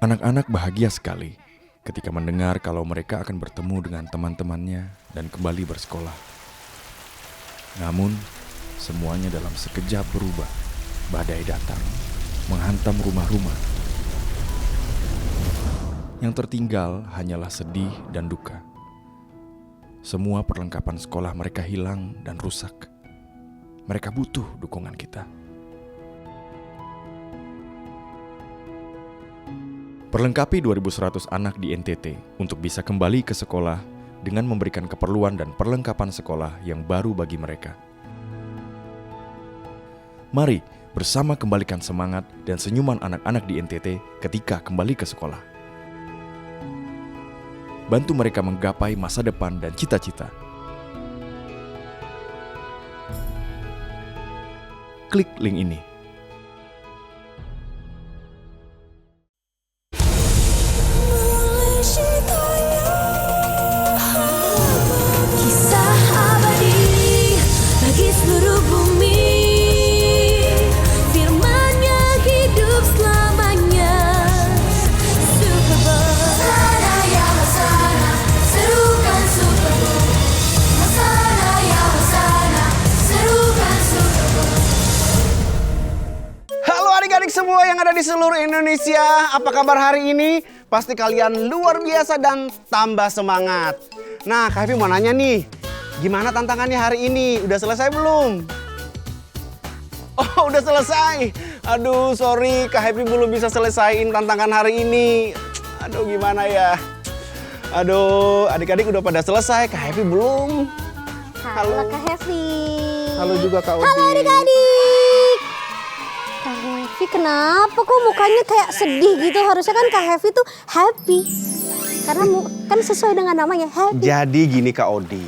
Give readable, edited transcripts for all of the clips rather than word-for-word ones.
Anak-anak bahagia sekali ketika mendengar kalau mereka akan bertemu dengan teman-temannya dan kembali bersekolah. Namun, semuanya dalam sekejap berubah. Badai datang, menghantam rumah-rumah. Yang tertinggal hanyalah sedih dan duka. Semua perlengkapan sekolah mereka hilang dan rusak. Mereka butuh dukungan kita. Perlengkapi 2.100 anak di NTT untuk bisa kembali ke sekolah dengan memberikan keperluan dan perlengkapan sekolah yang baru bagi mereka. Mari bersama kembalikan semangat dan senyuman anak-anak di NTT ketika kembali ke sekolah. Bantu mereka menggapai masa depan dan cita-cita. Klik link ini. Kisah abadi bagi seluruh bumi, firman-Nya hidup selamanya. Super Bowl, Hosana ya Hosana, serukan Super Bowl. Hosana ya Hosana, serukan Super Bowl. Halo adik-adik semua yang ada di seluruh Indonesia, apa kabar hari ini? Pasti kalian luar biasa dan tambah semangat. Nah, Kak Happy mau nanya nih, gimana tantangannya hari ini? Udah selesai belum? Oh, udah selesai. Aduh, sorry Kak Happy belum bisa selesaiin tantangan hari ini. Aduh, gimana ya? Aduh, adik-adik udah pada selesai, Kak Happy belum. Halo Kak Hevi. Halo juga Kak Odi. Halo adik-adik. Kak Hevi kenapa kok mukanya kayak sedih gitu? Harusnya kan Kak Hevi tuh happy. Karena kan sesuai dengan namanya happy. Jadi gini Kak Odi,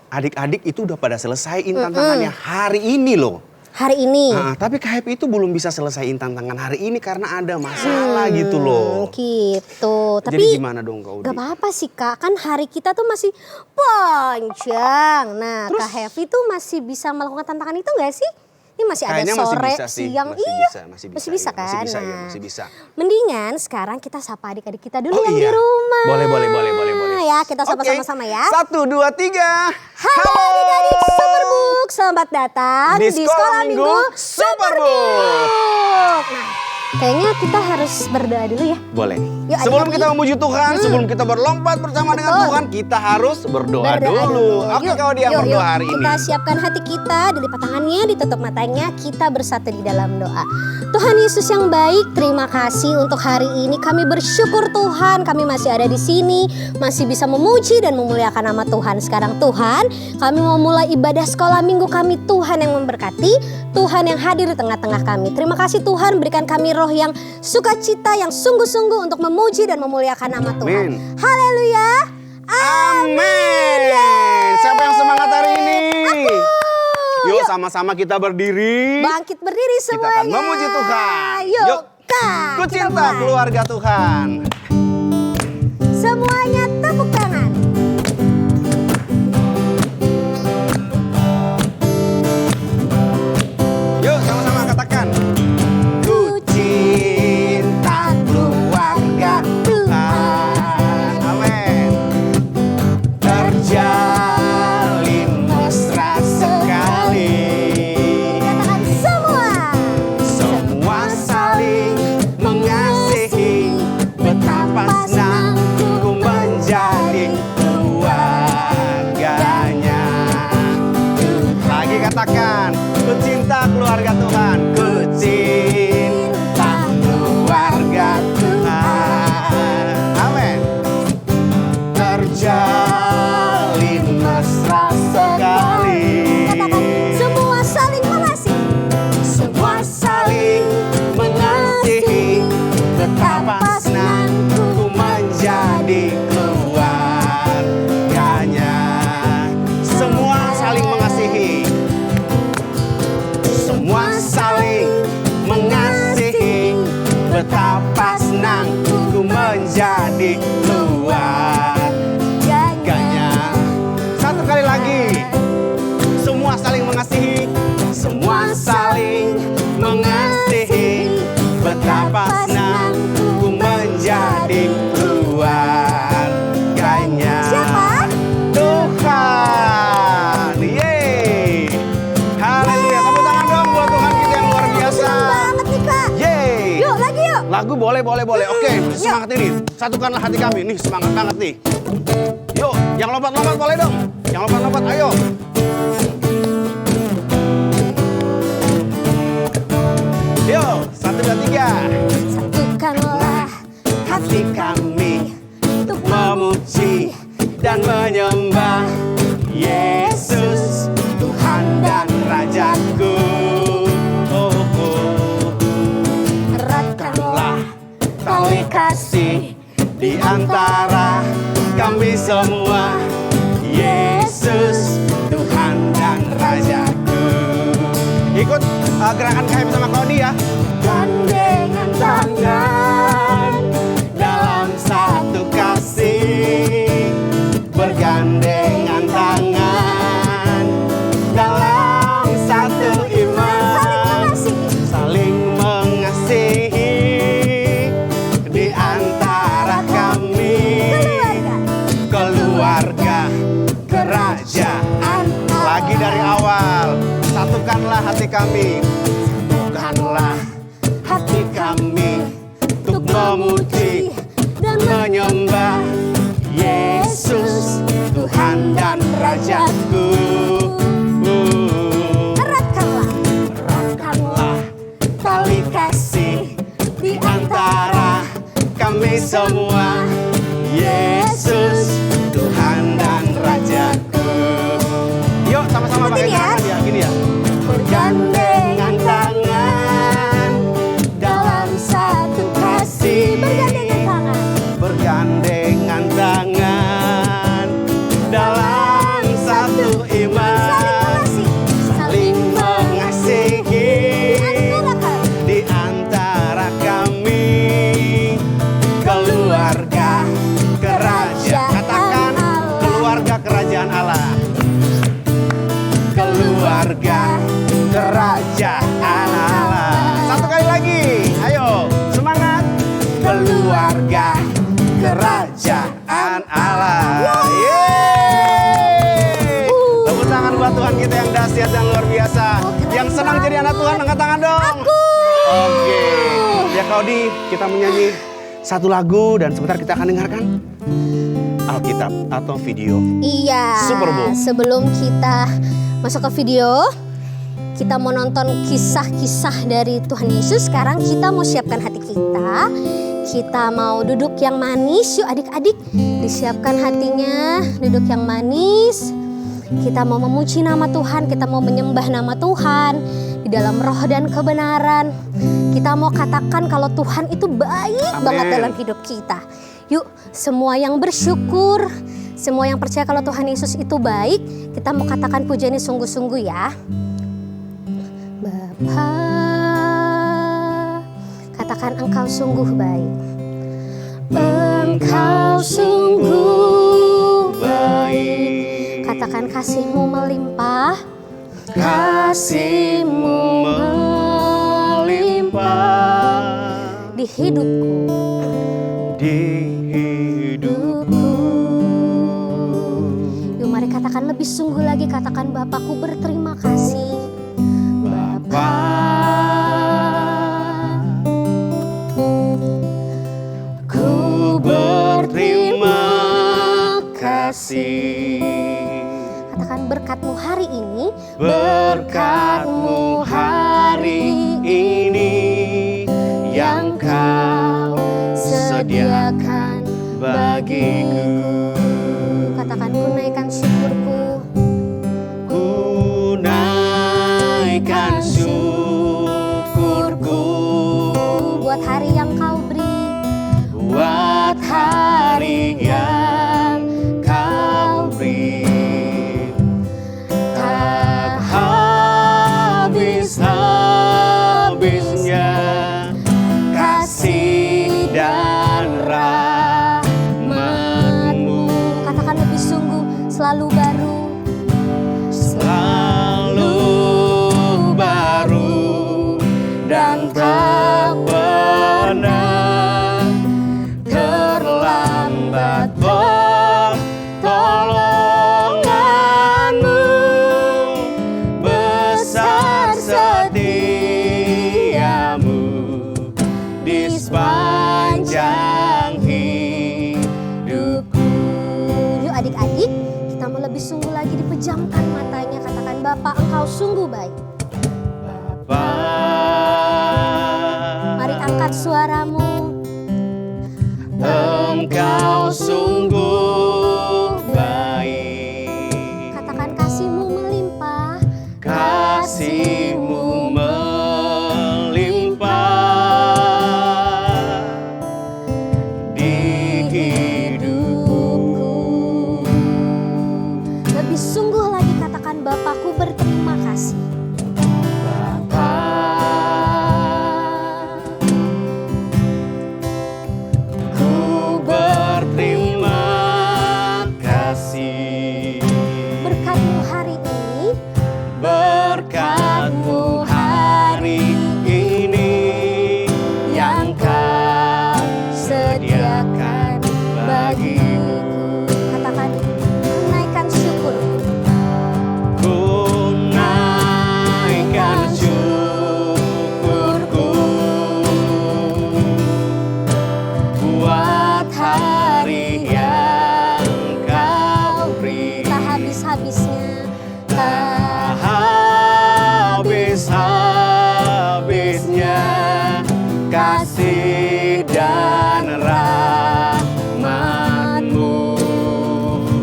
adik-adik itu udah pada selesaiin tantangannya hari ini loh. Hari ini. Nah, tapi Kak Happy itu belum bisa selesaiin tantangan hari ini karena ada masalah gitu loh. Gitu. Jadi Tapi gimana dong Kak Odi? gak apa-apa sih Kak, kan hari kita tuh masih panjang. Nah, Terus? Kak Hevi tuh masih bisa melakukan tantangan itu gak sih? Ini masih ada Kayaknya masih sore, bisa sih, siang, masih iya, bisa, masih bisa iya, kan? masih bisa, Nah, iya, masih bisa. Mendingan sekarang kita sapa adik-adik kita dulu Oh yang iya. di rumah. Boleh. Ya, kita sapa Oke. sama-sama ya. 1, 2, 3. Halo adik-adik Superbook, selamat datang Di di Sekolah Sekolah Minggu Minggu Superbook. Superbook. Nah, kayaknya kita harus berdoa dulu ya. Boleh. Yuk, Sebelum adik-adik. kita memuji Tuhan, sebelum kita berlompat bersama dengan Betul. Tuhan, kita harus berdoa dulu. Oke Kak Odi yang berdoa hari ini. Kita siapkan hati kita, dilipat tangannya, ditutup matanya, kita bersatu di dalam doa. Tuhan Yesus yang baik, terima kasih untuk hari ini. Kami bersyukur Tuhan, kami masih ada di sini, masih bisa memuji dan memuliakan nama Tuhan. Sekarang Tuhan, kami mau mulai ibadah sekolah minggu kami. Tuhan yang memberkati, Tuhan yang hadir di tengah-tengah kami. Terima kasih Tuhan, berikan kami roh yang sukacita, yang sungguh-sungguh untuk memuji dan memuliakan nama Tuhan. Amin. Haleluya. Amin. Siapa yang semangat hari ini? Yuk sama-sama kita berdiri. Bangkit berdiri Kita semuanya. akan memuji Tuhan. Yuk, Kak. Ku kita cinta mulai. keluarga Tuhan. Semuanya tepuk tangan. Yuk sama-sama katakan. Ku cinta keluarga Tuhan. Amin. Terjalin mesra sekali. Katakan semua. Semua saling mengasihi. Betapa senang ku menjadi keluarganya. Lagi katakan, ku cinta keluarga Tuhan. Ku cinta keluarga Tuhan. Amin. Terjalin mesra sekali. Katakan semua saling mengasihi. Semua saling mengasihi. Betapa senang ku menjadi keluarganya. Semua saling mengasihi. Semua saling mengasihi. Betapa senang ku menjadi keluarganya. Satu kali lagi. Semua saling mengasihi. Semua saling mengasihi. Betapa senang ku menjadi keluarganya. Siapa? Tuhan. Yeay. Haleluya. Tepuk tangan dong buat Tuhan kita yang luar biasa. Senang banget nih Kak. Yeay. Yuk lagi yuk. Lagu boleh. Oke, semangat ini. Satukanlah hati kami. Nih, semangat banget nih. Yuk, yang lompat-lompat boleh dong. Yang lompat-lompat, ayo. Yuk, 1, 2, 3. Satukanlah Hati kami untuk memuji dan menyembah Yesus, Tuhan dan Rajaku. Oh, oh. eratkanlah Tali kasih di antara kami semua. Yesus, Tuhan dan Rajaku. Ikut gerakan KM sama Kodi ya. Gandengan tangan dalam satu kasih, bergandengan tangan dalam satu iman, saling mengasihi di antara kami, keluarga kerajaan. Lagi dari awal, satukanlah hati kami, satukanlah hati kami untuk memuji dan menyembah Yesus, Tuhan dan Rajaku. Eratkanlah tali kasih di antara kami semua. Yesus, Tuhan dan Rajaku. Yuk sama-sama pakai tangan ya, gini ya. Bergandengan tangan dalam satu kasih. Bergandengan tangan dalam satu iman, saling mengasihi di antara kami, keluarga kerajaan. Katakan keluarga kerajaan Allah. Keluarga kerajaan Allah. Satu kali lagi, ayo semangat. Keluarga kerajaan Allah. Yeay. Tepuk tangan buat Tuhan kita yang dahsyat dan luar biasa. Yang senang jadi anak Tuhan, angkat tangan dong. Oke. Ya Kodi, kita menyanyi satu lagu dan sebentar kita akan dengarkan Alkitab atau video. Iya. Super Bowl. Sebelum kita masuk ke video, kita mau nonton kisah-kisah dari Tuhan Yesus. Sekarang kita mau siapkan hati kita. Kita mau duduk yang manis. Yuk adik-adik, disiapkan hatinya. Duduk yang manis. Kita mau memuji nama Tuhan. Kita mau menyembah nama Tuhan di dalam roh dan kebenaran. Kita mau katakan kalau Tuhan itu baik banget dalam hidup kita. Yuk, semua yang bersyukur, semua yang percaya kalau Tuhan Yesus itu baik, kita mau katakan pujiannya sungguh-sungguh ya. Bapa, katakan Engkau sungguh baik. Engkau sungguh baik. Katakan kasih-Mu melimpah. Kasih-Mu melimpah di hidupku. Di hidupku. Yuk mari katakan lebih sungguh lagi. Katakan Bapakku berterima kasih. Bapa, ku berterima kasih. katakan berkat-Mu hari ini. Berkat-Mu hari ini yang Kau sediakan bagiku. Katakan ku naikkan syukurku. Ku naikkan syukurku Buat hari yang Kau beri. buat hari yang Kau beri. Tak habis-habisnya kasih dan rahmat-Mu. sungguh baik. Bapa, Mari angkat suaramu. Engkau sungguh baik. Katakan kasih-Mu melimpah. Kasih-Mu melimpah di hidupku. Lebih sungguh lagi katakan Bapakku berterima kasih. Bapa, ku berterima kasih. Berkat-Mu hari ini, Berkat-Mu hari ini yang Kau sediakan bagiku. katakan naikkan syukur. Ku naikkan syukurku buat hari yang Kau beri. Tak habis-habisnya. Tak habis-habisnya kasih dan rahmat-Mu.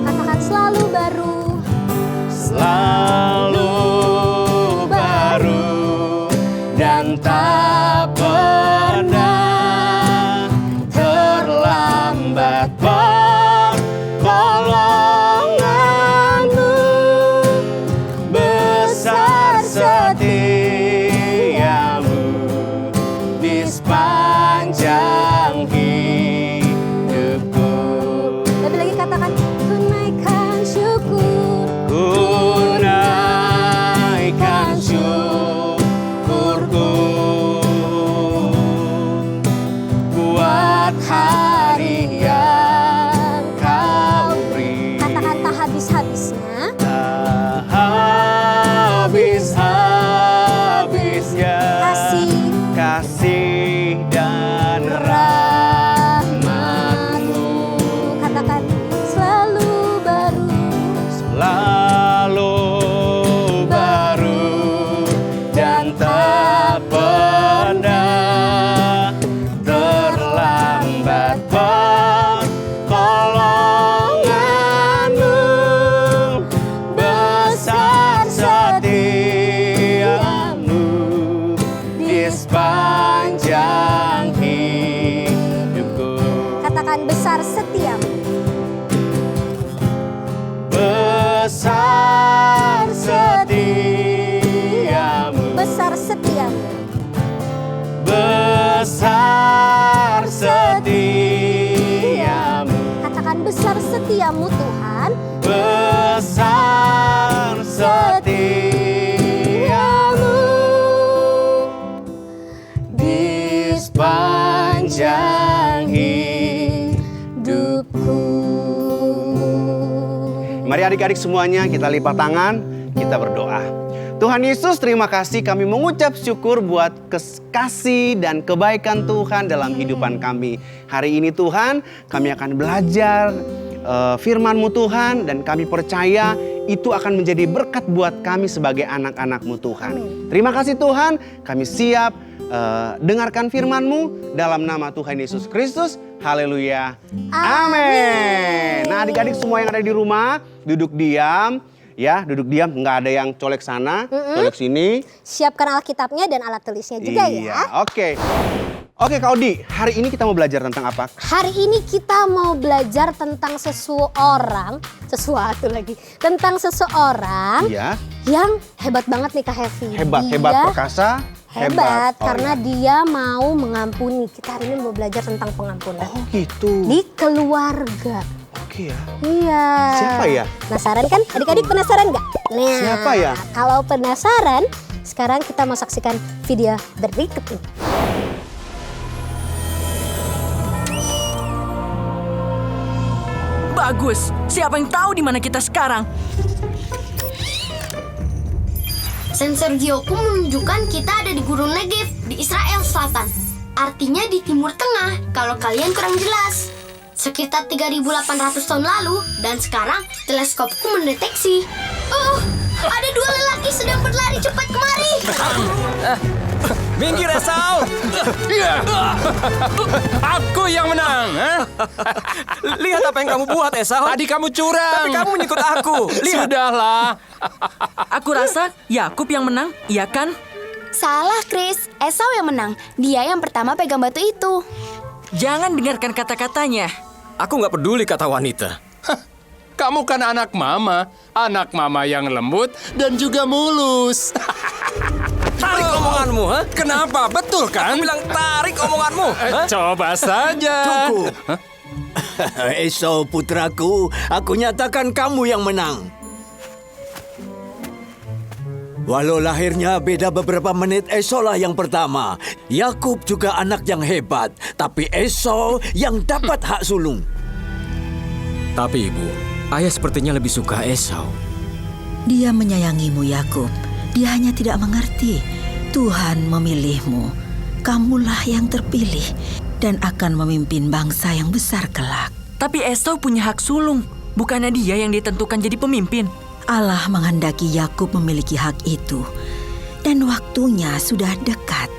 Katakan selalu baru. Selalu baru dan tak pernah terlambat. Pertolongan-Mu besar setia-Mu di sepanjang hidupku. Lebih lagi katakan ku naikkan syukur. Ku naikkan syukurku buat hari yang Kau beri. Katakan tak habis-habisnya. Tak habis-habisnya kasih dan rahmat-Mu. Katakan selalu baru. Selalu baru dan tak pernah terlambat. Pertolongan-Mu besar setia-Mu di sepanjang hidupku. Katakan besar setiamu. Besar setiamu. Besar setiamu. Besar setiamu. Katakan besar setiamu Tuhan. Besar setiamu di sepanjang hidupku. Mari adik-adik semuanya kita lipat tangan, kita berdoa. Tuhan Yesus, terima kasih, kami mengucap syukur buat kasih dan kebaikan Tuhan dalam kehidupan kami. Hari ini Tuhan, kami akan belajar firman-Mu Tuhan, dan kami percaya itu akan menjadi berkat buat kami sebagai anak-anak-Mu Tuhan. Terima kasih Tuhan, kami siap dengarkan firman-Mu dalam nama Tuhan Yesus Kristus. Haleluya. Amin. Nah adik-adik semua yang ada di rumah, duduk diam. Ya, duduk diam, nggak ada yang colek sana, colek sini. Siapkan Alkitabnya dan alat tulisnya juga ya. Oke. Oke Kak Odi, hari ini kita mau belajar tentang apa? Hari ini kita mau belajar tentang tentang seseorang Iya. yang hebat banget nih Kak Hevi. Hebat perkasa. Hebat, Oh, karena iya. dia mau mengampuni. Kita hari ini mau belajar tentang pengampunan. Oh gitu. Di keluarga. Oke ya. Iya. Siapa ya? Penasaran kan? Adik-adik penasaran nggak? Nah, Siapa ya? Kalau penasaran, sekarang kita mau saksikan video berikut ini. Bagus. Siapa yang tahu di mana kita sekarang? Sensor geoku menunjukkan kita ada di Gurun Negev di Israel Selatan. Artinya di Timur Tengah kalau kalian kurang jelas. Sekitar 3.800 tahun lalu dan sekarang teleskopku mendeteksi. Oh, ada dua lelaki lagi sedang berlari cepat kemari. Minggir Esau! Aku yang menang. Lihat apa yang kamu buat, Esau. Tadi kamu curang. Tapi kamu menyikut aku. Lihat. Sudahlah. Aku rasa Yakub yang menang, iya kan? Salah, Chris. Esau yang menang. Dia yang pertama pegang batu itu. Jangan dengarkan kata-katanya. Aku nggak peduli kata wanita. Kamu kan anak mama yang lembut dan juga mulus. Tarik omonganmu, ha? Kenapa? Betul kan? Aku bilang tarik omonganmu. Ha? Coba saja. Tunggu. Esau putraku, aku nyatakan kamu yang menang. Walau lahirnya beda beberapa menit, Esau lah yang pertama. Yakub juga anak yang hebat, tapi Esau yang dapat hak sulung. Tapi ibu, ayah sepertinya lebih suka Esau. Dia menyayangimu, Yakub. Dia hanya tidak mengerti. Tuhan memilihmu. Kamulah yang terpilih dan akan memimpin bangsa yang besar kelak. Tapi Esau punya hak sulung. Bukannya dia yang ditentukan jadi pemimpin. Allah menghendaki Yakub memiliki hak itu. Dan waktunya sudah dekat.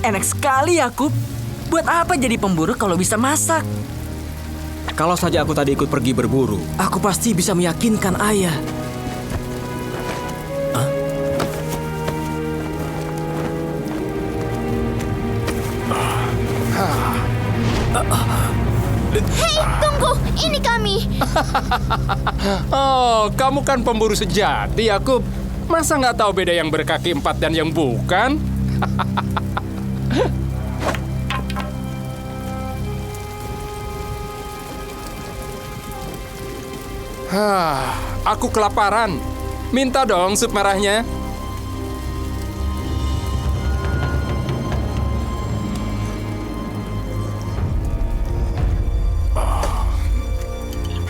Enak sekali Yakub. Buat apa jadi pemburu kalau bisa masak? Kalau saja aku tadi ikut pergi berburu, aku pasti bisa meyakinkan ayah. Hei, tunggu. Ini kami. Oh, kamu kan pemburu sejati, Yakub. Masa nggak tahu beda yang berkaki 4 dan yang bukan? Aku kelaparan. Minta dong sup merahnya.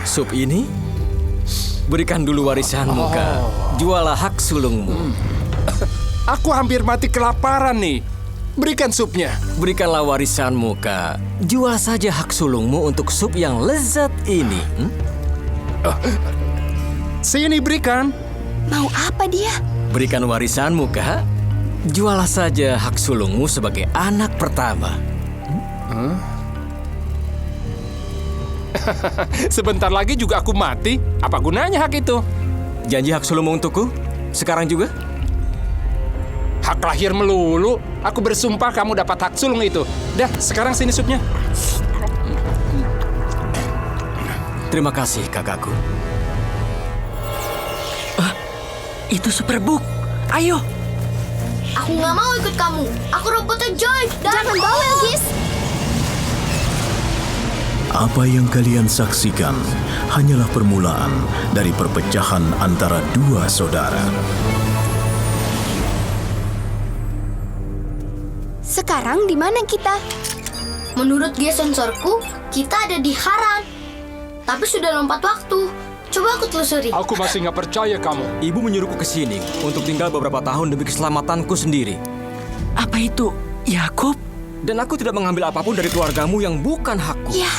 Sup ini? Berikan dulu warisanmu, Kak. Jualah hak sulungmu. Aku hampir mati kelaparan nih. Berikan supnya. Berikanlah warisanmu, Kak. Jual saja hak sulungmu untuk sup yang lezat ini. Sini berikan. Mau apa dia? Berikan warisanmu, Kak. Jualah saja hak sulungmu sebagai anak pertama. Sebentar lagi juga aku mati. Apa gunanya hak itu? Janji hak sulungmu untukku? Sekarang juga? Hak lahir melulu. Aku bersumpah kamu dapat hak sulung itu. Dah, sekarang sini supnya. Terima kasih, kakakku. Itu Superbook. Ayo. Aku nggak mau ikut kamu. Aku robotnya Joy. Jangan bawel, Gis. Apa yang kalian saksikan hanyalah permulaan dari perpecahan antara dua saudara. Sekarang di mana kita? Menurut gesensorku, kita ada di Haran. Tapi sudah lompat waktu. Coba aku telusuri. Aku masih nggak percaya kamu. Ibu menyuruhku ke sini untuk tinggal beberapa tahun demi keselamatanku sendiri. Apa itu? Yakub? Dan aku tidak mengambil apapun dari keluargamu yang bukan hakku. Ya,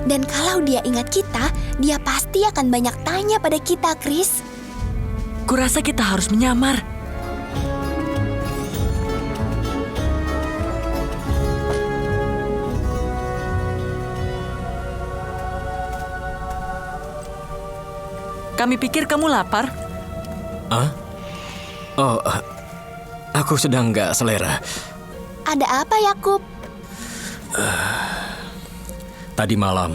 dan kalau dia ingat kita, dia pasti akan banyak tanya pada kita, Chris. Kurasa kita harus menyamar. Kami pikir kamu lapar. Aku sedang nggak selera. Ada apa, Yakub? Tadi malam,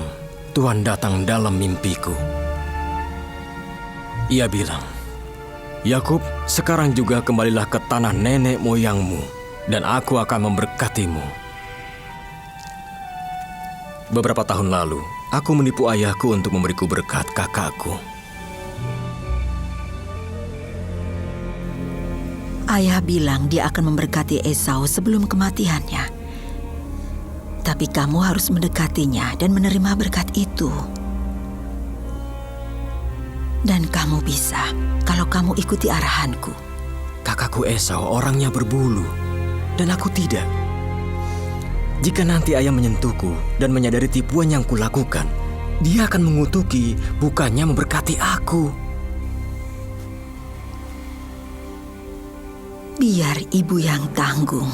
Tuhan datang dalam mimpiku. Ia bilang, Yakub, sekarang juga kembalilah ke tanah nenek moyangmu, dan aku akan memberkatimu. Beberapa tahun lalu, aku menipu ayahku untuk memberiku berkat kakakku. Ayah bilang dia akan memberkati Esau sebelum kematiannya. Tapi kamu harus mendekatinya dan menerima berkat itu. Dan kamu bisa kalau kamu ikuti arahanku. Kakakku Esau orangnya berbulu, dan aku tidak. Jika nanti ayah menyentuhku dan menyadari tipuan yang kulakukan, Dia akan mengutuki, bukannya memberkati aku. Biar ibu yang tanggung.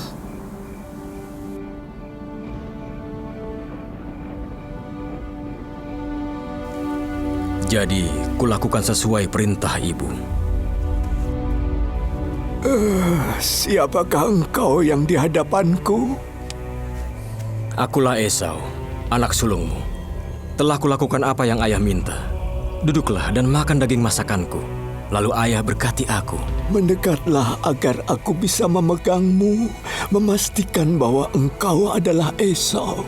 Jadi, kulakukan sesuai perintah ibu. Siapakah engkau yang di hadapanku? Akulah Esau, anak sulungmu. Telah kulakukan apa yang ayah minta. Duduklah dan makan daging masakanku. Lalu ayah berkati aku. Mendekatlah agar aku bisa memegangmu, memastikan bahwa engkau adalah Esau.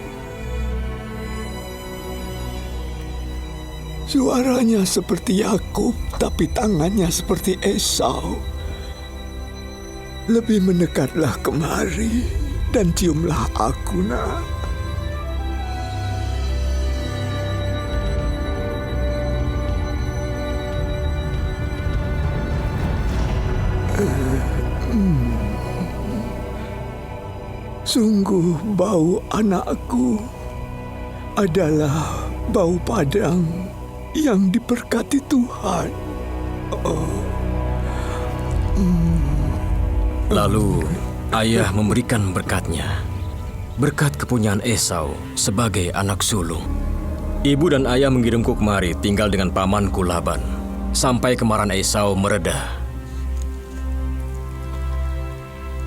Suaranya seperti Yakub, tapi tangannya seperti Esau. Lebih mendekatlah kemari dan ciumlah aku, nak. Sungguh bau anakku adalah bau padang yang diberkati Tuhan. Lalu ayah memberikan berkatnya. Berkat kepunyaan Esau sebagai anak sulung. Ibu dan ayah mengirimku kemari tinggal dengan pamanku Laban. Sampai kemarahan Esau mereda.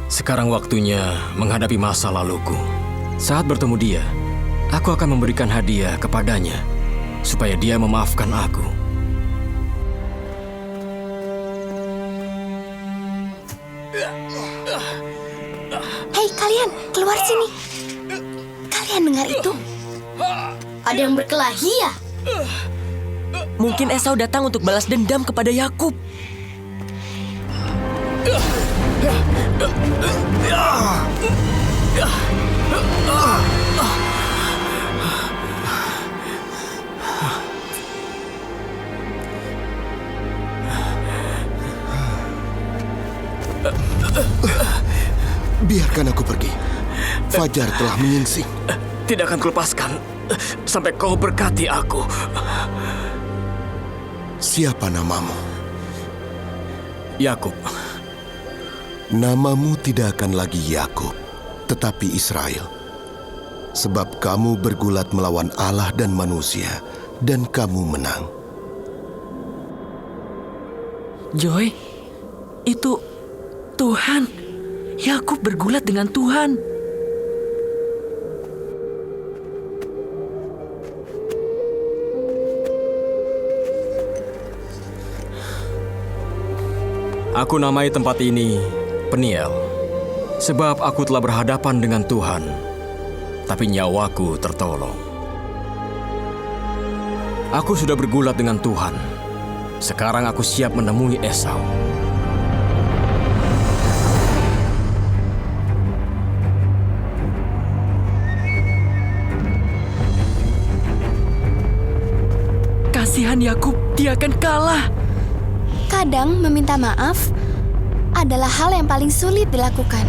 Sekarang waktunya menghadapi masa laluku. Saat bertemu dia, aku akan memberikan hadiah kepadanya supaya dia memaafkan aku. Hei kalian, keluar sini. Kalian dengar itu? Ada yang berkelahi ya? Mungkin Esau datang untuk balas dendam kepada Yakub. Biarkan aku pergi. Fajar telah menyingsing. Tidak akan kulepaskan sampai kau berkati aku. Siapa namamu? Yakub. Namamu tidak akan lagi Yakub, tetapi Israel. Sebab kamu bergulat melawan Allah dan manusia, dan kamu menang. Joy, itu Tuhan. Yakub bergulat dengan Tuhan. Aku namai tempat ini Peniel, sebab aku telah berhadapan dengan Tuhan, tapi nyawaku tertolong. Aku sudah bergulat dengan Tuhan. Sekarang aku siap menemui Esau. Kasihan Yakub, dia akan kalah. Kadang meminta maaf adalah hal yang paling sulit dilakukan.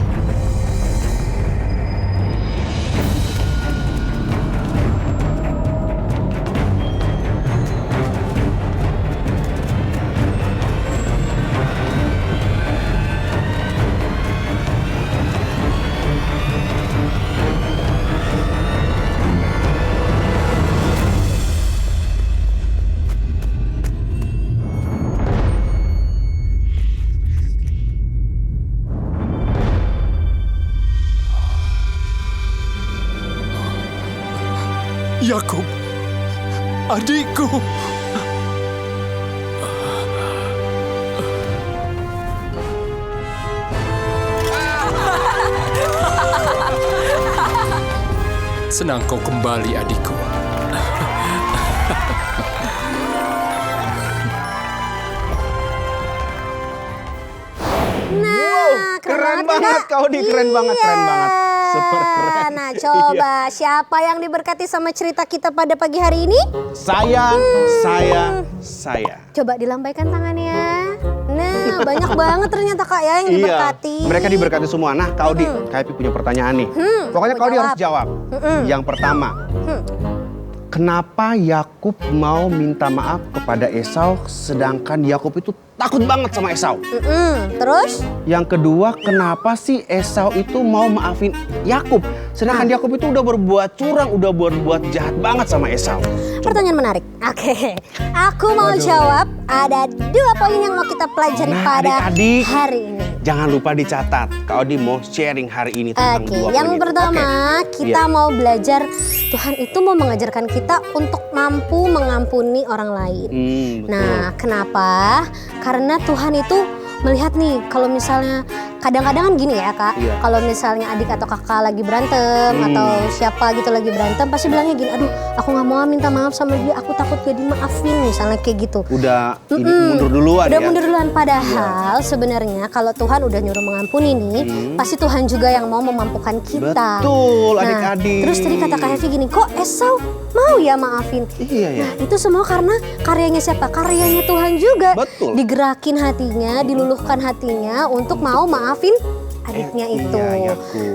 Yakub, adikku. Senang kau kembali, adikku. Nah, Keren banget kau di, keren banget, keren banget. Super keren. Nah, coba siapa yang diberkati sama cerita kita pada pagi hari ini? Saya. Coba dilambaikan tangannya. Nah, banyak banget ternyata Kak ya yang diberkati. Iya, mereka diberkati semua. Nah, Kaudi, Kak Epi punya pertanyaan nih. Pokoknya Kaudi harus jawab. Yang pertama, kenapa Yakub mau minta maaf kepada Esau sedangkan Yakub itu takut banget sama Esau? Terus? Yang kedua, kenapa sih Esau itu mau maafin Yakub sedangkan Yakub itu udah berbuat curang, udah berbuat jahat banget sama Esau? Pertanyaan menarik. Oke, aku mau jawab. Ada 2 poin yang mau kita pelajari pada adik-adik, hari ini. Jangan lupa dicatat. Kak Odi mau sharing hari ini tentang 2 poin yang itu. pertama kita mau belajar Tuhan itu mau mengajarkan kita untuk mampu mengampuni orang lain. Nah, kenapa? Karena Tuhan itu melihat nih, kalau misalnya kadang-kadang kan gini ya Kak, kalau misalnya adik atau kakak lagi berantem atau siapa gitu lagi berantem, pasti bilangnya gini, aduh aku nggak mau minta maaf sama dia, aku takut dia dimaafin, misalnya kayak gitu. Udah mundur duluan udah ya? mundur duluan, padahal sebenarnya kalau Tuhan udah nyuruh mengampuni nih, pasti Tuhan juga yang mau memampukan kita. Betul, adik-adik. Terus tadi kata Kak Hevi gini, kok Esau mau ya maafin? Iya ya. Nah, itu semua karena karyanya siapa? Karyanya Tuhan juga. Betul. Digerakin hatinya, diluluhkan hatinya untuk mau maafin adiknya itu.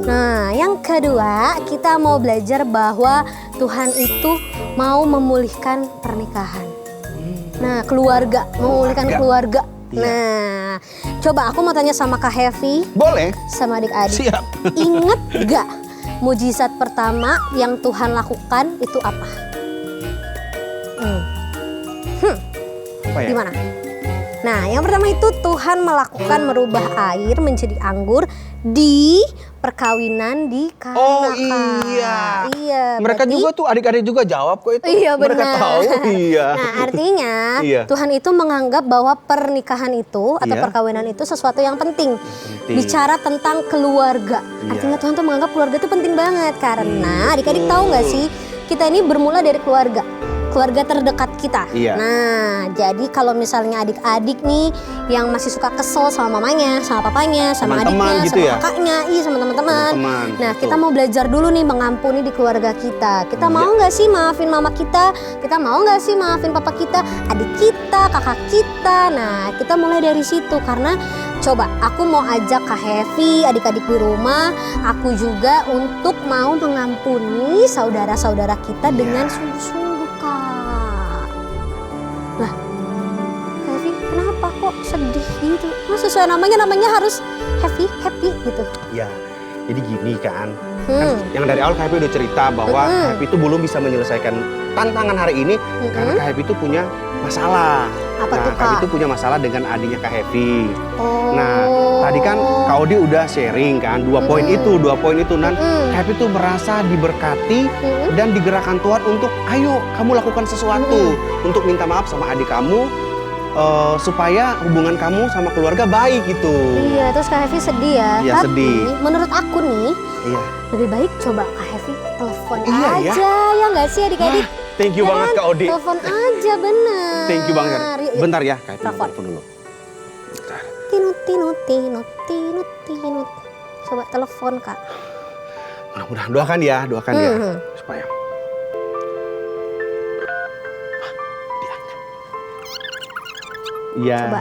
Nah, yang kedua kita mau belajar bahwa Tuhan itu mau memulihkan pernikahan. Nah, keluarga, memulihkan keluarga. Nah, coba aku mau tanya sama Kak Hevi. Boleh. Sama adik-adik. Siap. Ingat gak mujizat pertama yang Tuhan lakukan itu apa? Apa ya? Gimana? Nah, yang pertama itu Tuhan melakukan merubah air menjadi anggur di perkawinan di Kana. Oh iya. Iya. Mereka berarti, juga tuh adik-adik juga jawab kok itu. Iya benar. Mereka tahu. Iya. Nah, artinya Iya. Tuhan itu menganggap bahwa pernikahan itu atau perkawinan itu sesuatu yang penting. Bicara tentang keluarga. Artinya Tuhan tuh menganggap keluarga itu penting banget karena adik-adik tahu nggak sih, kita ini bermula dari keluarga terdekat kita. Iya. Nah, jadi kalau misalnya adik-adik nih yang masih suka kesel sama mamanya, sama papanya, sama Teman-teman adiknya, gitu sama ya? kakaknya, sama teman-teman. Nah, betul. kita mau belajar dulu nih mengampuni di keluarga kita. Kita mau nggak sih maafin mama kita? Kita mau nggak sih maafin papa kita, adik kita, kakak kita? Nah, kita mulai dari situ karena coba aku mau ajak Kak Hevi, adik-adik di rumah, aku juga untuk mau mengampuni saudara-saudara kita dengan sungguh-sungguh. Lah, Hevi kenapa kok sedih gitu? Mas sesuai namanya harus happy gitu. Ya, jadi gini kan yang dari awal Kak Hevi udah cerita bahwa Kak Hevi itu belum bisa menyelesaikan tantangan hari ini karena Kak Hevi itu punya masalah. Apa tuh, Kak Hevi Kak? itu punya masalah dengan adiknya Kak Hevi. Nah, tadi kan Kak Odi udah sharing kan 2 poin itu. Nah, Kak Hevi itu merasa diberkati dan digerakkan Tuhan untuk ayo kamu lakukan sesuatu untuk minta maaf sama adik kamu supaya hubungan kamu sama keluarga baik gitu. Iya, terus Kak Hevi sedih ya. Iya, Tapi sedih. menurut aku nih, lebih baik coba Kak Hevi telepon aja ya nggak sih adik-adik? Thank you banget Kak Odi. Telepon aja bener. Thank you banget. Yuk. Bentar ya, Kak Hevi Telepon. telepon dulu. Tinut. Coba telepon Kak. Mudah-mudahan doakan ya supaya Iya. Coba.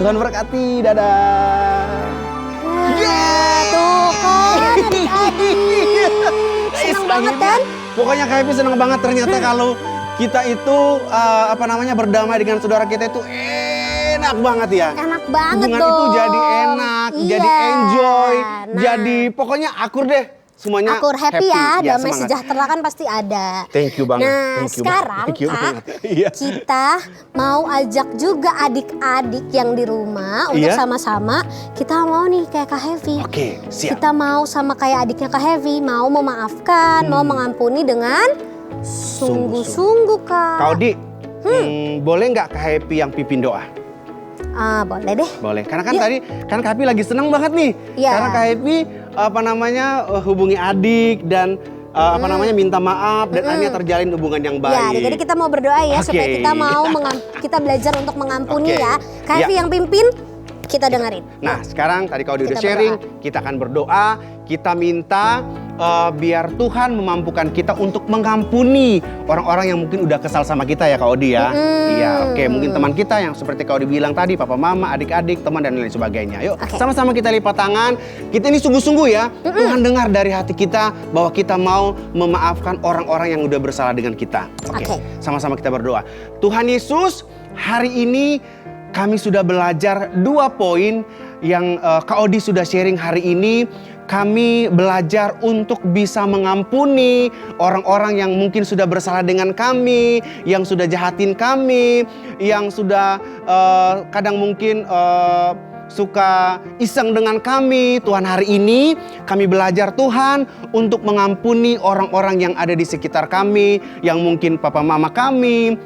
Tuhan berkati, dadah. Tuh kan adik-adik. Senang banget kan? Pokoknya Kak Hevi senang banget ternyata kalau kita itu berdamai dengan saudara kita itu enak banget ya. Enak banget Hubungan dong. itu jadi enak, jadi enjoy, jadi pokoknya akur deh. Semuanya Akur happy ya, damai semangat. sejahtera kan pasti ada. Thank you banget. Nah, Thank you sekarang banget. Thank you Kak, banget. Iya. kita mau ajak juga adik-adik yang di rumah untuk Iya. sama-sama kita mau nih kayak Kak Hevi. Oke, siap. Kita mau sama kayak adiknya Kak Hevi, mau memaafkan, mau mengampuni dengan sungguh-sungguh Kak. Kak Odi, boleh nggak Kak Hevi yang pimpin doa? Boleh deh. Boleh, karena kan tadi kan Kak Hevi lagi senang banget nih. Iya. Karena Kak Hevi hubungi adik dan minta maaf dan akhirnya terjalin hubungan yang baik. Ya, jadi kita mau berdoa ya Oke. supaya kita mau kita belajar untuk mengampuni Oke. ya. Kak Hevi Ya. yang pimpin, kita dengerin. Nah, sekarang tadi Kak Odi udah Kita sharing, kita akan berdoa, kita minta biar Tuhan memampukan kita untuk mengampuni orang-orang yang mungkin udah kesal sama kita ya Kak Odi ya. Iya, oke, mungkin teman kita yang seperti Kak Odi bilang tadi, papa mama, adik-adik, teman dan lain sebagainya. Yuk, sama-sama kita lipat tangan. Kita ini sungguh-sungguh ya. Tuhan dengar dari hati kita bahwa kita mau memaafkan orang-orang yang udah bersalah dengan kita. Oke. Sama-sama kita berdoa. Tuhan Yesus, hari ini kami sudah belajar 2 poin yang Kak Odi sudah sharing hari ini. Kami belajar untuk bisa mengampuni orang-orang yang mungkin sudah bersalah dengan kami, yang sudah jahatin kami, yang sudah kadang mungkin suka iseng dengan kami. Tuhan, hari ini kami belajar Tuhan untuk mengampuni orang-orang yang ada di sekitar kami, yang mungkin papa mama kami,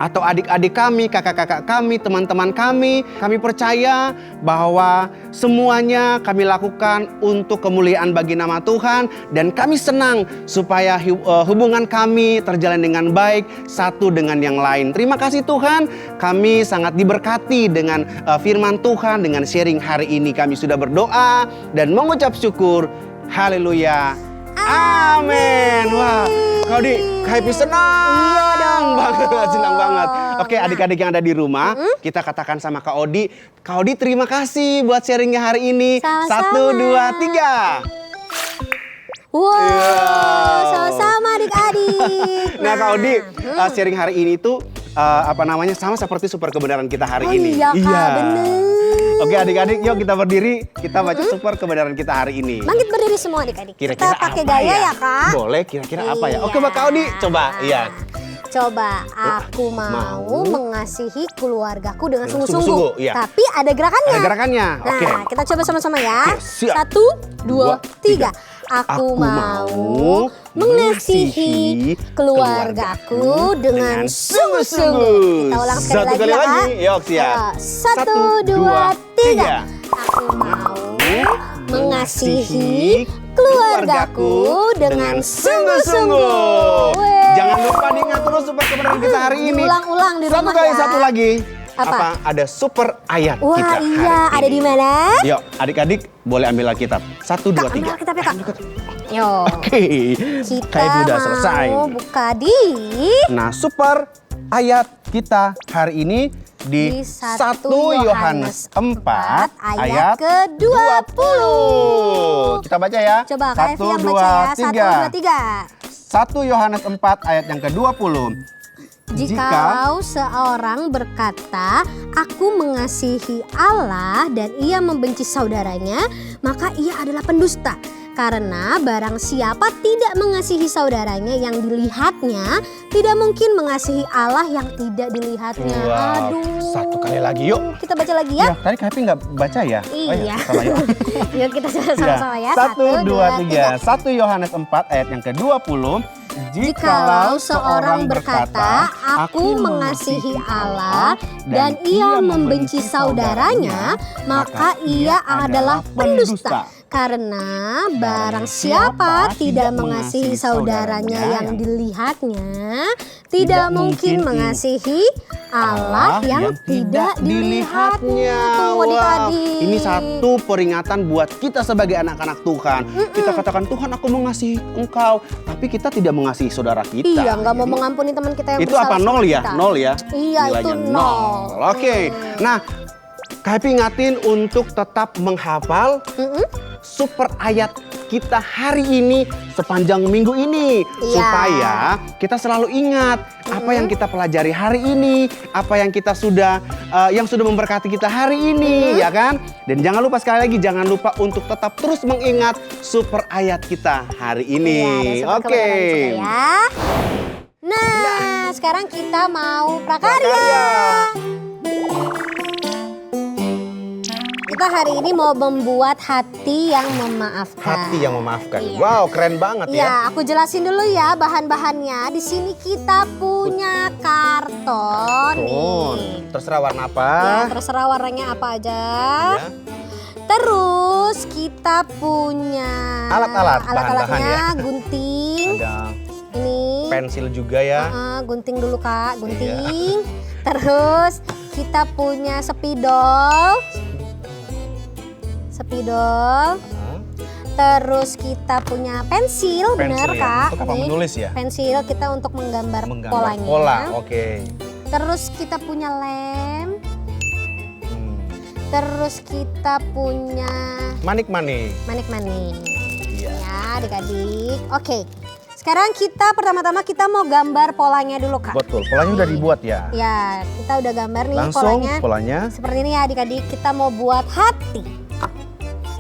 atau adik-adik kami, kakak-kakak kami, teman-teman kami. Kami percaya bahwa semuanya kami lakukan untuk kemuliaan bagi nama Tuhan. Dan kami senang supaya hubungan kami terjalan dengan baik satu dengan yang lain. Terima kasih Tuhan, kami sangat diberkati dengan firman Tuhan, dengan sharing hari ini. Kami sudah berdoa dan mengucap syukur. Haleluya. Amin. Wah, Kak Odi, Kak Happy senang banget, senang banget. Oke, adik-adik yang ada di rumah, kita katakan sama Kak Odi, Kak Odi terima kasih buat sharingnya hari ini. Sama-sama. 1, 2, 3. Wow, sama-sama adik-adik. Nah Kak Odi, sharing hari ini tuh sama seperti super kebenaran kita hari ini. Iya Kak, bener. Oke adik-adik, yuk kita berdiri, kita baca super kebenaran kita hari ini. Bangkit berdiri semua adik-adik. Kira-kira kita pakai apa gaya ya Kak? Boleh, kira-kira apa ya? Oke Kak Odi, coba. Iya. Coba, aku mau mengasihi keluargaku dengan sungguh-sungguh. sungguh-sungguh. Iya. Tapi ada gerakannya. Ada gerakannya, oke. Nah, kita coba sama-sama ya. Oke, siap. 1, 2, 3. Aku mau mengasihi keluargaku dengan sungguh-sungguh. Kita ulang sekali lagi ya Kak. Yuk, siap. 1, 2, 3. Aku mau mengasihi keluargaku dengan sungguh-sungguh. Jangan lupa diingat terus super kebenaran kita hari ini. Ulang-ulang di rumah ya. Satu lagi. Apa? Ada super ayat Wah, kita hari iya, ini. ada di mana? Yuk, adik-adik boleh ambil Alkitab. 1, 2, 3. Ambil Alkitab ya Kak. Yuk. Oke. Kita udah selesai. mau buka di Nah, super ayat kita hari ini di 1 Yohanes 4 ayat ke-20. Kita baca ya. Coba Kak Evi yang baca ya. 1, 2, 3. 1 Yohanes 4 ayat yang ke-20. Jikalau seorang berkata, aku mengasihi Allah dan ia membenci saudaranya, maka ia adalah pendusta. Karena barang siapa tidak mengasihi saudaranya yang dilihatnya, tidak mungkin mengasihi Allah yang tidak dilihatnya. Wow. Aduh. Satu kali lagi yuk. Kita baca lagi ya. Tadi Kak Happy nggak baca ya? Iya. Sama yuk. Yuk kita sama-sama ya. 1, 2, 3. 1 Yohanes 4 ayat yang ke-20. Jikalau seorang berkata, aku mengasihi Allah dan ia membenci saudaranya, maka ia adalah pendusta. Karena barang siapa tidak mengasihi saudaranya yang dilihatnya, tidak mungkin mengasihi Allah yang tidak dilihatnya. Tuh adik-adik. Ini satu peringatan buat kita sebagai anak-anak Tuhan. Kita katakan, Tuhan aku mengasihi Engkau, tapi kita tidak mengasihi saudara kita. Iya, nggak mau mengampuni teman kita yang itu bersalah apa? sama 0 ya? kita. 0 ya? Iya, nilainya itu 0. Oke. Nah, Kak Happy ingatin untuk tetap menghafal super ayat kita hari ini sepanjang minggu ini. Iya. Supaya kita selalu ingat apa yang kita pelajari hari ini, apa yang kita sudah yang sudah memberkati kita hari ini, ya kan? Dan jangan lupa sekali lagi, jangan lupa untuk tetap terus mengingat super ayat kita hari ini. Iya, Oke. Ya. Nah, sekarang kita mau prakarya. Kita hari ini mau membuat hati yang memaafkan. Hati yang memaafkan. Iya. Wow, keren banget ya. Iya, aku jelasin dulu ya bahan-bahannya. Di sini kita punya karton. Oh, nih. terserah warna apa. Ya, terserah warnanya apa aja. Ya. Terus kita punya Alat-alat, alat-alatnya, bahan-bahan ya. gunting. Ada Ini pensil juga ya. gunting dulu Kak, gunting. Terus kita punya spidol. spidol. Terus kita punya pensil, bener ya, Kak. untuk apa? Nih, Menulis ya? pensil kita untuk menggambar polanya. Pola, oke. Terus kita punya lem. Terus kita punya Manik-manik. manik-manik. Iya. Ya, adik-adik. Oke. Sekarang kita pertama-tama kita mau gambar polanya dulu, Kak. Betul, polanya udah dibuat ya. Ya, kita udah gambar nih Langsung polanya. Seperti ini ya adik-adik, kita mau buat hati.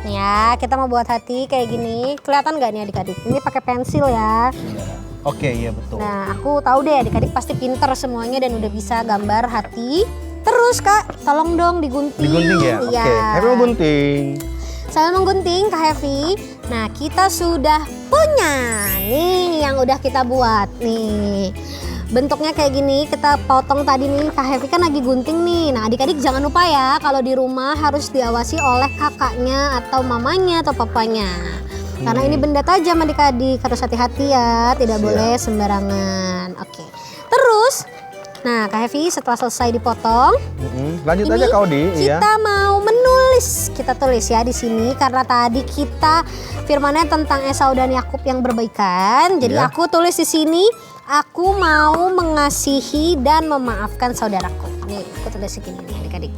Nih ya, kita mau buat hati kayak gini. Kelihatan nggak nih adik-adik? Ini pakai pensil ya. Oke, iya betul. Nah, aku tahu deh adik-adik pasti pinter semuanya dan udah bisa gambar hati. Terus Kak, tolong dong digunting. Digunting ya? Iya. Oke, Happy mau gunting. Saya menggunting Kak Hevi. Nah, kita sudah punya nih yang udah kita buat nih. Bentuknya kayak gini, kita potong tadi nih. Kak Hevi kan lagi gunting nih. Nah, adik-adik jangan lupa ya, kalau di rumah harus diawasi oleh kakaknya atau mamanya atau papanya. Karena ini benda tajam adik-adik, harus hati-hati ya, tidak boleh sembarangan. Oke. Terus, nah Kak Hevi setelah selesai dipotong, Lanjut ini aja Kak Odi. kita mau menulis. Kita tulis ya di sini karena tadi kita firmannya tentang Esau dan Yakub yang berbaikan. Jadi Iya. aku tulis di sini, aku mau mengasihi dan memaafkan saudaraku. Nih, aku tulis segini nih adik-adik.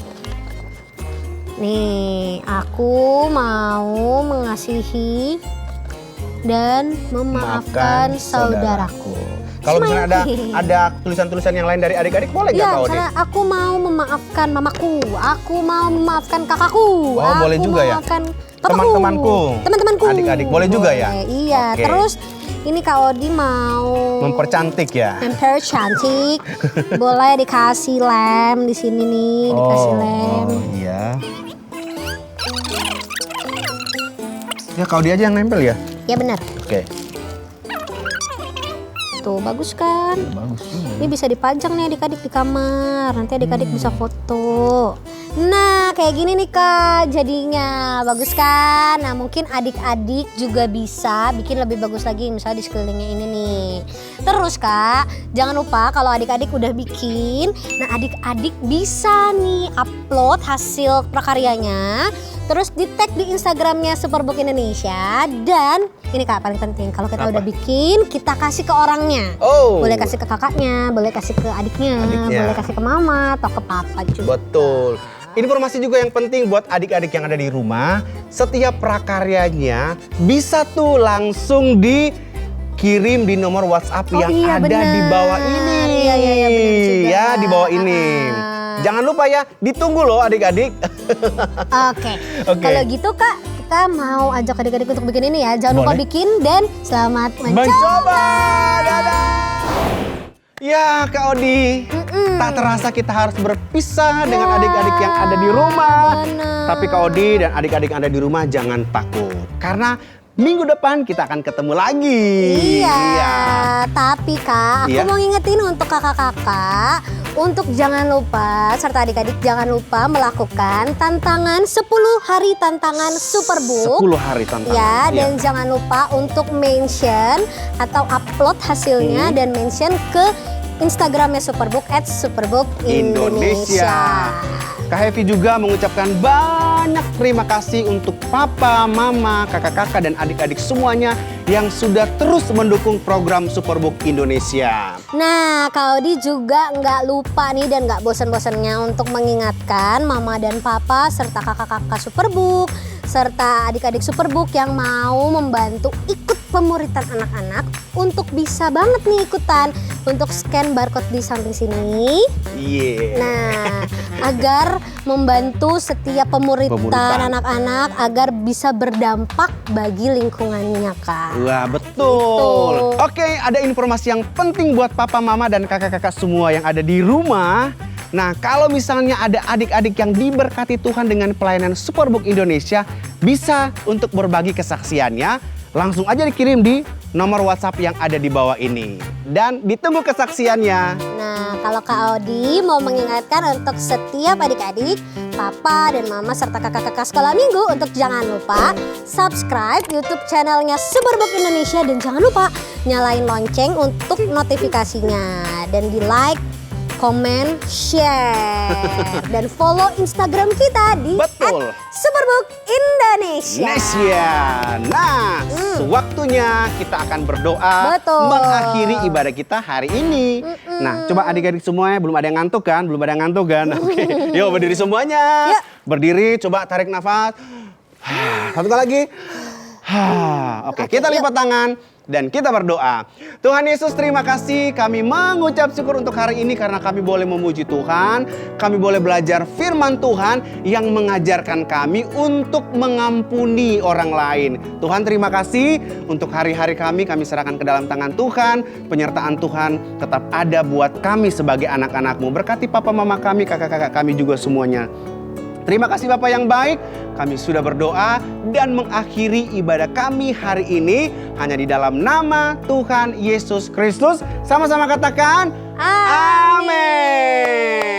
Nih, aku mau mengasihi dan memaafkan saudaraku. Kalau misalnya Smiley. ada tulisan-tulisan yang lain dari adik-adik boleh nggak Ya, Kak Odi? misalnya aku mau memaafkan mamaku, aku mau memaafkan kakakku, Oh, boleh aku juga ya? memaafkan papaku, Teman-temanku. teman-temanku. Adik-adik boleh juga ya? Iya, Oke. terus ini Kak Odi mau Mempercantik ya? mempercantik. Boleh dikasih lem di sini nih, dikasih lem. Iya. Ya Kak Odi aja yang nempel ya? Ya benar. Oke. Tuh, bagus kan? Bagus. Ini bisa dipajang nih adik-adik di kamar. Nanti adik-adik bisa foto. Nah, kayak gini nih Kak jadinya. Bagus kan? Nah, mungkin adik-adik juga bisa bikin lebih bagus lagi misalnya di sekelilingnya ini nih. Terus Kak, jangan lupa kalau adik-adik udah bikin, nah adik-adik bisa nih upload hasil prakaryanya. Terus di tag di Instagramnya Superbook Indonesia. Dan ini Kak paling penting, kalau kita udah bikin, kita kasih ke orangnya. Oh. Boleh kasih ke kakaknya, boleh kasih ke adiknya, boleh kasih ke mama atau ke papa juga. Betul. Informasi juga yang penting buat adik-adik yang ada di rumah, setiap prakaryanya bisa tuh langsung dikirim di nomor WhatsApp yang iya, ada bener. di bawah ini. Iya, bener juga. Ya, di bawah ini. Jangan lupa ya, ditunggu loh adik-adik. Oke. Oke. Kalau gitu Kak, kita mau ajak adik-adik untuk bikin ini ya. Jangan lupa Boleh. bikin dan selamat Mencoba. Dadah. Ya Kak Odi, tak terasa kita harus berpisah dengan adik-adik yang ada di rumah. Tapi Kak Odi dan adik-adik yang ada di rumah jangan takut. Karena minggu depan kita akan ketemu lagi. Iya. Tapi Kak, aku Iya. mau ngingetin untuk kakak-kakak, untuk jangan lupa, serta adik-adik jangan lupa melakukan tantangan 10 hari tantangan Superbook. 10 hari tantangan. Ya, Iya. dan jangan lupa untuk mention atau upload hasilnya dan mention ke Instagramnya Superbook @superbookindonesia. Kak Hevi juga mengucapkan banyak terima kasih untuk papa, mama, kakak-kakak dan adik-adik semuanya yang sudah terus mendukung program Superbook Indonesia. Nah, Kak Odi juga nggak lupa nih dan nggak bosan-bosannya untuk mengingatkan mama dan papa serta kakak-kakak Superbook serta adik-adik Superbook yang mau membantu ikut pemuritan anak-anak untuk bisa banget nih ikutan untuk scan barcode di samping sini. Iya. Nah, agar membantu setiap pemuritan anak-anak agar bisa berdampak bagi lingkungannya, Kak. Wah, betul. Oke, ada informasi yang penting buat papa, mama, dan kakak-kakak semua yang ada di rumah. Nah, kalau misalnya ada adik-adik yang diberkati Tuhan dengan pelayanan Superbook Indonesia, bisa untuk berbagi kesaksiannya, langsung aja dikirim di nomor WhatsApp yang ada di bawah ini. Dan ditunggu kesaksiannya. Nah, kalau Kak Odi mau mengingatkan untuk setiap adik-adik, papa dan mama serta kakak-kakak sekolah minggu untuk jangan lupa subscribe YouTube channelnya Superbook Indonesia dan jangan lupa nyalain lonceng untuk notifikasinya dan di like, komen, share, dan follow Instagram kita di @superbookindonesia. Nah, sewaktunya kita akan berdoa mengakhiri ibadah kita hari ini. Nah, coba adik-adik semuanya, belum ada yang ngantuk kan? Oke, yuk berdiri semuanya. Berdiri, coba tarik nafas. Satu kali lagi. Oke, kita lipat tangan dan kita berdoa. Tuhan Yesus, terima kasih, kami mengucap syukur untuk hari ini karena kami boleh memuji Tuhan, kami boleh belajar firman Tuhan yang mengajarkan kami untuk mengampuni orang lain. Tuhan, terima kasih untuk hari-hari kami serahkan ke dalam tangan Tuhan. Penyertaan Tuhan tetap ada buat kami sebagai anak-anak-Mu. Berkati papa mama kami, kakak-kakak kami juga semuanya. Terima kasih Bapak yang baik, kami sudah berdoa dan mengakhiri ibadah kami hari ini hanya di dalam nama Tuhan Yesus Kristus. Sama-sama katakan, Amin.